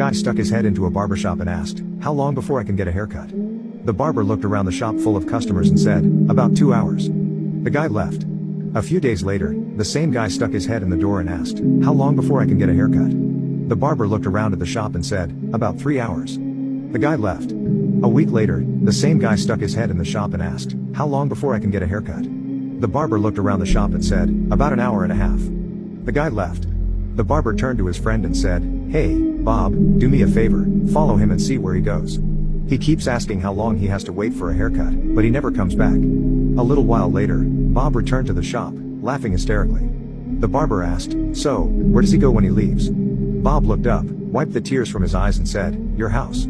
guy stuck his head into a barbershop and asked, "How long before I can get a haircut?" The barber looked around the shop full of customers and said, "About 2 hours." The guy left. A few days later, the same guy stuck his head in the door and asked, "How long before I can get a haircut?" The barber looked around at the shop and said, "About 3 hours." The guy left. A week later, the same guy stuck his head in the shop and asked, "How long before I can get a haircut?" The barber looked around the shop and said, "About an hour and a half." The guy left. The barber turned to his friend and said, "Hey, Bob, do me a favor, follow him and see where he goes. He keeps asking how long he has to wait for a haircut, but he never comes back." A little while later, Bob returned to the shop, laughing hysterically. The barber asked, "So, where does he go when he leaves?" Bob looked up, wiped the tears from his eyes and said, "Your house."